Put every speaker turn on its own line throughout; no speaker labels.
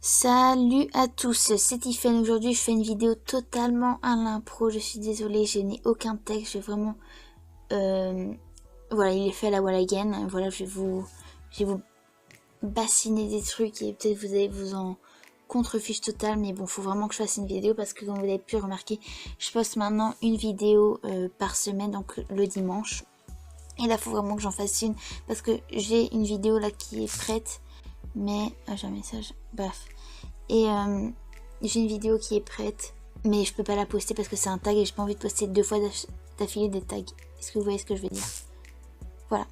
Salut à tous, c'est Tiffen. Aujourd'hui je fais une vidéo totalement à l'impro, je suis désolée, je n'ai aucun texte, je vais vraiment... voilà, il est fait à la wall again, voilà, je vais vous bassiner des trucs et peut-être vous allez vous en contrefiche totale, mais bon, faut vraiment que je fasse une vidéo parce que comme vous avez pu remarquer, je poste maintenant une vidéo par semaine, donc le dimanche. Et là, faut vraiment que j'en fasse une parce que j'ai une vidéo là qui est prête, mais... j'ai un message, bref. Et j'ai une vidéo qui est prête, mais je peux pas la poster parce que c'est un tag et j'ai pas envie de poster 2 fois d'affilée des tags. Est-ce que vous voyez ce que je veux dire? Voilà.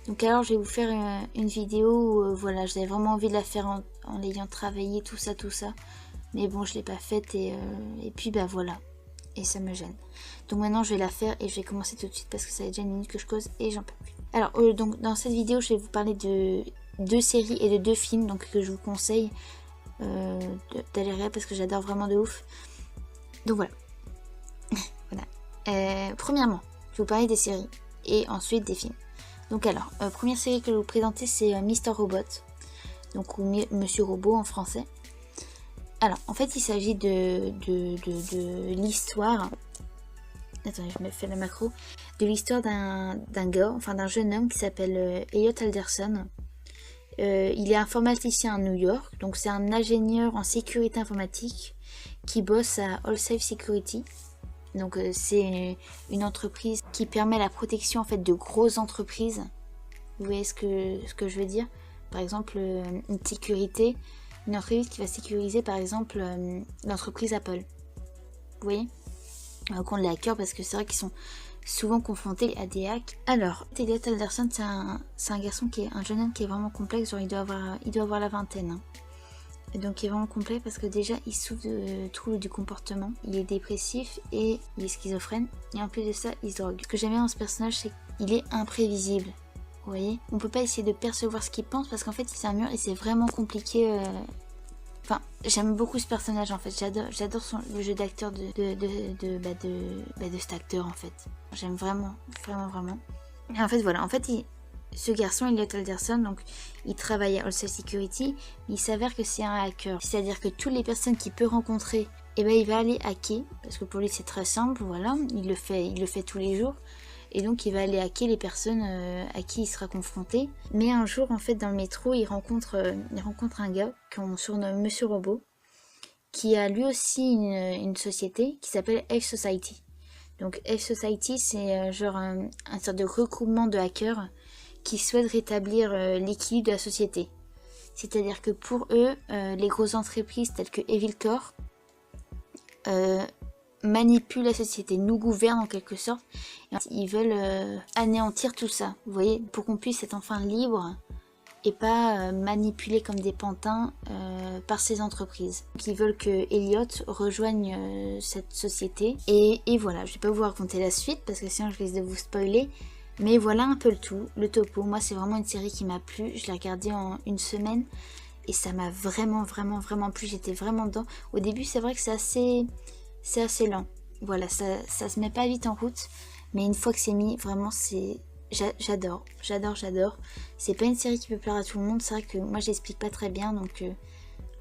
Donc alors je vais vous faire une vidéo où voilà, j'avais vraiment envie de la faire en l'ayant travaillé, tout ça. Mais bon, je l'ai pas faite et puis bah voilà. Et ça me gêne. Donc maintenant je vais la faire et je vais commencer tout de suite parce que ça fait déjà une minute que je cause et j'en peux plus. Alors donc dans cette vidéo je vais vous parler de 2 séries et de 2 films donc que je vous conseille d'aller regarder parce que j'adore vraiment de ouf. Donc voilà. Voilà. Premièrement, je vais vous parler des séries et ensuite des films. Donc alors, première série que je vais vous présenter c'est Mister Robot, donc ou Monsieur Robot en français. Alors en fait il s'agit de l'histoire, attendez je me fais le macro, de l'histoire d'un gars, enfin d'un jeune homme qui s'appelle Elliot Alderson. Il est informaticien à New York, donc c'est un ingénieur en sécurité informatique qui bosse à AllSafe Security. Donc c'est une entreprise qui permet la protection en fait de grosses entreprises. Vous voyez ce que je veux dire? Par exemple une sécurité, une entreprise qui va sécuriser par exemple l'entreprise Apple. Vous voyez? Contre les hackers parce que c'est vrai qu'ils sont souvent confrontés à des hacks. Alors, Elliot Alderson, c'est un garçon qui est un jeune homme qui est vraiment complexe, genre il doit avoir la vingtaine. Hein. Et donc il est vraiment complexe parce que déjà il souffre de troubles du comportement, il est dépressif et il est schizophrène. Et en plus de ça, il se drogue. Ce que j'aime bien dans ce personnage, c'est qu'il est imprévisible. Vous voyez? On peut pas essayer de percevoir ce qu'il pense parce qu'en fait c'est un mur et c'est vraiment compliqué. Enfin, j'aime beaucoup ce personnage en fait, j'adore le jeu d'acteur de cet acteur en fait. J'aime vraiment. Et en fait voilà, en fait ce garçon, Elliot Alderson, donc il travaille à AllSafe Security, mais il s'avère que c'est un hacker. C'est-à-dire que toutes les personnes qu'il peut rencontrer, eh ben, il va aller hacker, parce que pour lui c'est très simple, voilà, il le fait tous les jours. Et donc il va aller hacker les personnes à qui il sera confronté. Mais un jour en fait dans le métro il rencontre un gars qu'on surnomme Monsieur Robot, qui a lui aussi une société qui s'appelle F Society. Donc F Society c'est genre un sorte de regroupement de hackers qui souhaitent rétablir l'équilibre de la société. C'est-à-dire que pour eux, les grosses entreprises telles que Evil Corp manipulent la société, nous gouvernent en quelque sorte. Et ils veulent anéantir tout ça, vous voyez, pour qu'on puisse être enfin libre et pas manipulé comme des pantins par ces entreprises. Donc ils veulent que Elliot rejoigne cette société. Et voilà, je vais pas vous raconter la suite parce que sinon je risque de vous spoiler. Mais voilà un peu le topo. Moi c'est vraiment une série qui m'a plu. Je l'ai regardée en une semaine et ça m'a vraiment plu. J'étais vraiment dedans. Au début c'est vrai que c'est assez lent. Voilà, ça se met pas vite en route. Mais une fois que c'est mis, vraiment c'est... J'adore. C'est pas une série qui peut plaire à tout le monde. C'est vrai que moi je l'explique pas très bien. Donc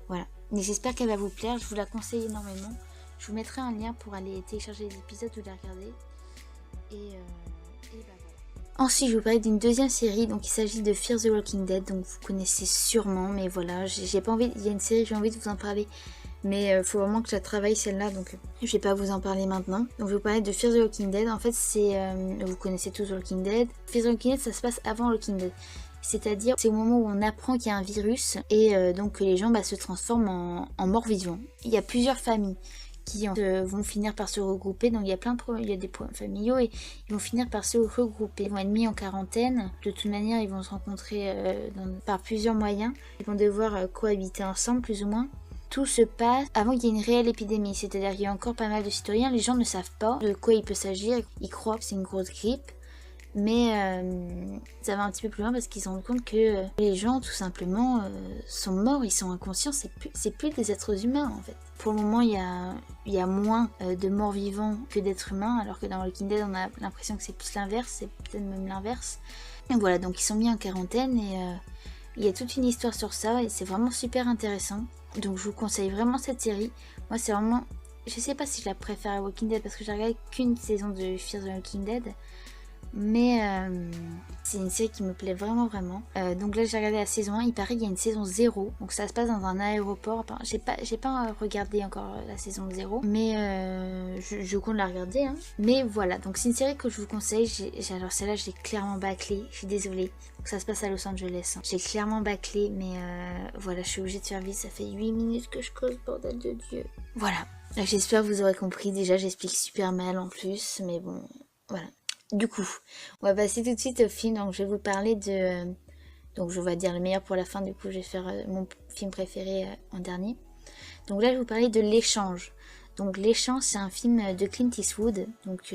voilà. Mais j'espère qu'elle va vous plaire. Je vous la conseille énormément. Je vous mettrai un lien pour aller télécharger les épisodes ou les regarder. Et bah voilà. Ensuite, je vous parlais d'une deuxième série, donc il s'agit de Fear the Walking Dead, donc vous connaissez sûrement, mais voilà, j'ai pas envie, il y a une série, j'ai envie de vous en parler, mais faut vraiment que je la travaille celle-là, donc je vais pas vous en parler maintenant. Donc je vais vous parler de Fear the Walking Dead, en fait c'est, vous connaissez tous Walking Dead. Fear the Walking Dead, ça se passe avant Walking Dead. C'est-à-dire, c'est au moment où on apprend qu'il y a un virus et donc que les gens se transforment en morts vivants. Il y a plusieurs familles qui vont finir par se regrouper, donc il y a plein de problèmes, il y a des problèmes familiaux et ils vont finir par se regrouper. Ils vont être mis en quarantaine, de toute manière ils vont se rencontrer par plusieurs moyens, ils vont devoir cohabiter ensemble plus ou moins. Tout se passe avant qu'il y ait une réelle épidémie, c'est-à-dire qu'il y a encore pas mal de citoyens, les gens ne savent pas de quoi il peut s'agir, ils croient que c'est une grosse grippe. Mais ça va un petit peu plus loin parce qu'ils se rendent compte que les gens tout simplement sont morts, ils sont inconscients, c'est plus des êtres humains en fait. Pour le moment il y a moins de morts vivants que d'êtres humains, alors que dans Walking Dead on a l'impression que c'est plus l'inverse, c'est peut-être même l'inverse. Et voilà, donc ils sont mis en quarantaine et Il y a toute une histoire sur ça et c'est vraiment super intéressant. Donc je vous conseille vraiment cette série. Moi c'est vraiment... Je sais pas si je la préfère à Walking Dead parce que j'ai regardé qu'une saison de Fear the Walking Dead. Mais c'est une série qui me plaît vraiment. Donc là j'ai regardé la saison 1, il paraît qu'il y a une saison 0. Donc ça se passe dans un aéroport. Enfin, j'ai pas regardé encore la saison 0. Mais je compte la regarder. Hein. Mais voilà, donc c'est une série que je vous conseille. Alors celle-là j'ai clairement bâclé, je suis désolée. Donc ça se passe à Los Angeles. Hein. J'ai clairement bâclé, mais voilà, je suis obligée de faire vite. Ça fait 8 minutes que je cause, bordel de Dieu. Voilà, j'espère que vous aurez compris. Déjà j'explique super mal en plus. Mais bon, voilà. Du coup, on va passer tout de suite au film. Donc, je vais vous parler de... donc, je vais dire le meilleur pour la fin. Du coup, je vais faire mon film préféré en dernier. Donc là, je vais vous parler de L'Échange. Donc, L'Échange, c'est un film de Clint Eastwood. Donc,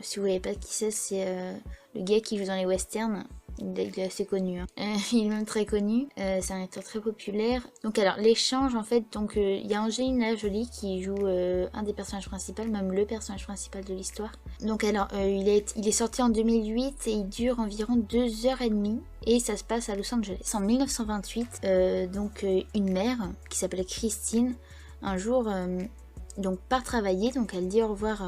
si vous ne savez pas qui c'est le gars qui joue dans les westerns. Il est assez connu. Hein. Il est même très connu. C'est un acteur très populaire. Donc, alors, L'Échange, en fait, donc il y a Angelina Jolie qui joue un des personnages principaux, même le personnage principal de l'histoire. Donc, alors, il est sorti en 2008 et il dure environ 2h30. Et ça se passe à Los Angeles. En 1928, une mère qui s'appelle Christine, un jour, donc part travailler. Donc, elle dit au revoir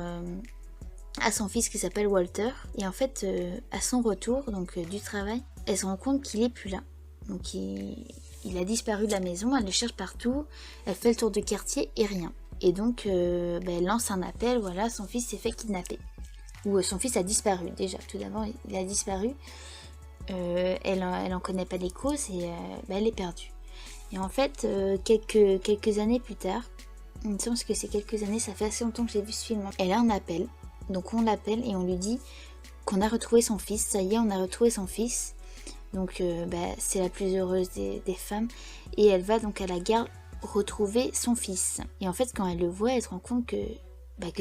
à son fils qui s'appelle Walter. Et en fait, à son retour du travail, elle se rend compte qu'il est plus là. Donc il a disparu de la maison, elle le cherche partout, elle fait le tour du quartier et rien. Et donc elle lance un appel, voilà, son fils s'est fait kidnapper. Ou son fils a disparu déjà, tout d'abord il a disparu. Elle en connaît pas les causes et elle est perdue. Et en fait, quelques années plus tard, il me semble que c'est quelques années, ça fait assez longtemps que j'ai vu ce film, elle a un appel. Donc on l'appelle et on lui dit qu'on a retrouvé son fils. Ça y est, on a retrouvé son fils. Donc c'est la plus heureuse des femmes. Et elle va donc à la gare retrouver son fils. Et en fait, quand elle le voit, elle se rend compte que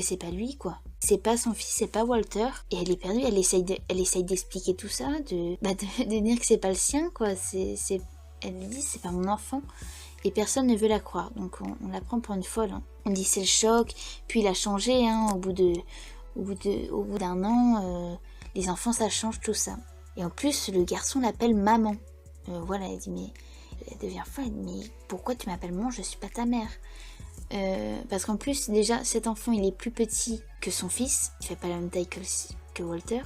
c'est pas lui, quoi. C'est pas son fils, c'est pas Walter. Et elle est perdue, elle essaye d'expliquer tout ça, de dire que c'est pas le sien, quoi. Elle lui dit c'est pas mon enfant. Et personne ne veut la croire. Donc on la prend pour une folle. Hein. On dit c'est le choc. Puis il a changé hein, au bout d'un an, les enfants ça change tout ça. Et en plus le garçon l'appelle maman. Voilà, elle dit mais elle devient folle, elle dit mais pourquoi tu m'appelles maman, je suis pas ta mère. Parce qu'en plus déjà cet enfant il est plus petit que son fils, il fait pas la même taille que Walter.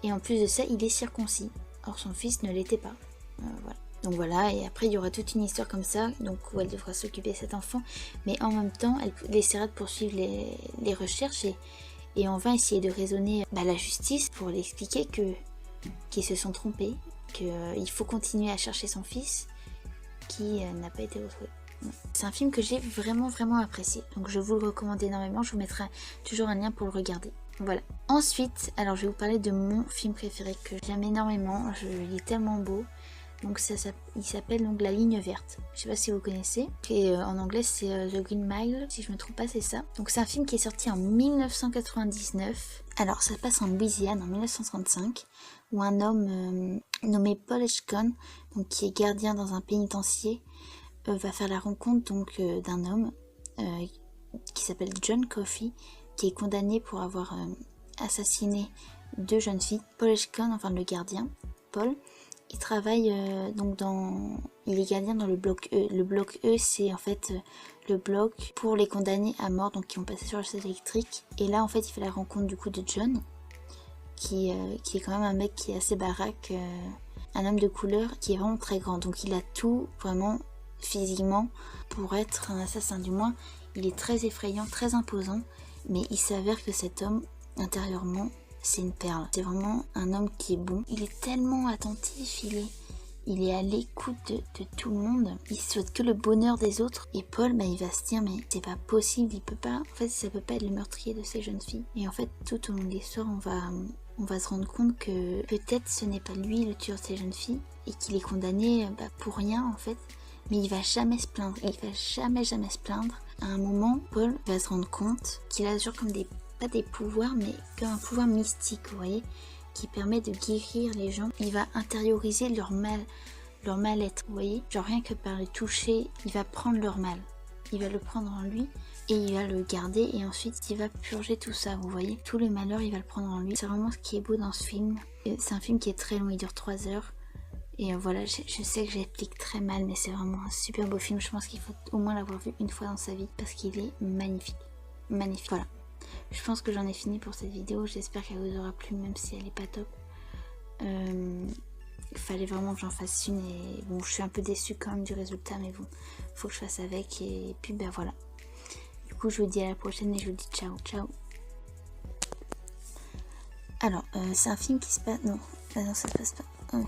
Et en plus de ça il est circoncis. Or son fils ne l'était pas. Voilà. Donc voilà, et après il y aura toute une histoire comme ça, donc où elle devra s'occuper de cet enfant, mais en même temps elle essaiera de poursuivre les recherches et on va essayer de raisonner la justice pour lui expliquer qu'ils se sont trompés, qu'il faut continuer à chercher son fils qui n'a pas été retrouvé. C'est un film que j'ai vraiment apprécié, donc je vous le recommande énormément, je vous mettrai toujours un lien pour le regarder. Voilà. Ensuite, alors je vais vous parler de mon film préféré que j'aime énormément, il est tellement beau. Donc il s'appelle donc La Ligne Verte. Je sais pas si vous connaissez. Et en anglais c'est The Green Mile, si je me trompe pas c'est ça. Donc c'est un film qui est sorti en 1999. Alors ça se passe en Louisiane en 1935 où un homme nommé Paul Edgecombe, donc qui est gardien dans un pénitencier, va faire la rencontre donc d'un homme qui s'appelle John Coffey, qui est condamné pour avoir assassiné 2 jeunes filles. Paul Edgecombe, enfin le gardien, Paul. Il travaille il est gardien dans le bloc E. Le bloc E, c'est en fait le bloc pour les condamnés à mort, donc qui ont passé sur le chaise électrique. Et là, en fait, il fait la rencontre du coup de John, qui est quand même un mec qui est assez baraque, un homme de couleur qui est vraiment très grand. Donc il a tout vraiment physiquement pour être un assassin. Du moins, il est très effrayant, très imposant, mais il s'avère que cet homme, intérieurement, c'est une perle. C'est vraiment un homme qui est bon. Il est tellement attentif, il est à l'écoute de tout le monde. Il souhaite que le bonheur des autres. Et Paul, il va se dire, mais c'est pas possible, il peut pas. En fait, ça peut pas être le meurtrier de ces jeunes filles. Et en fait, tout au long de l'histoire, on va se rendre compte que peut-être ce n'est pas lui le tueur de ces jeunes filles et qu'il est condamné pour rien en fait. Mais il va jamais se plaindre. Il va jamais se plaindre. À un moment, Paul va se rendre compte qu'il a genre comme pas des pouvoirs, mais comme un pouvoir mystique, vous voyez, qui permet de guérir les gens. Il va intérioriser leur mal-être, vous voyez. Genre rien que par le toucher, il va prendre leur mal. Il va le prendre en lui et il va le garder et ensuite il va purger tout ça, vous voyez. Tout le malheur, il va le prendre en lui. C'est vraiment ce qui est beau dans ce film. C'est un film qui est très long, il dure 3 heures. Et voilà, je sais que j'explique très mal, mais c'est vraiment un super beau film. Je pense qu'il faut au moins l'avoir vu une fois dans sa vie parce qu'il est magnifique. Magnifique. Voilà. Je pense que j'en ai fini pour cette vidéo. J'espère qu'elle vous aura plu, même si elle n'est pas top. Il fallait vraiment que j'en fasse une. Et bon, je suis un peu déçue quand même du résultat, mais bon, faut que je fasse avec. Et puis, ben voilà. Du coup, je vous dis à la prochaine et je vous dis ciao, ciao. Alors, c'est un film qui se passe... Non, ça se passe pas.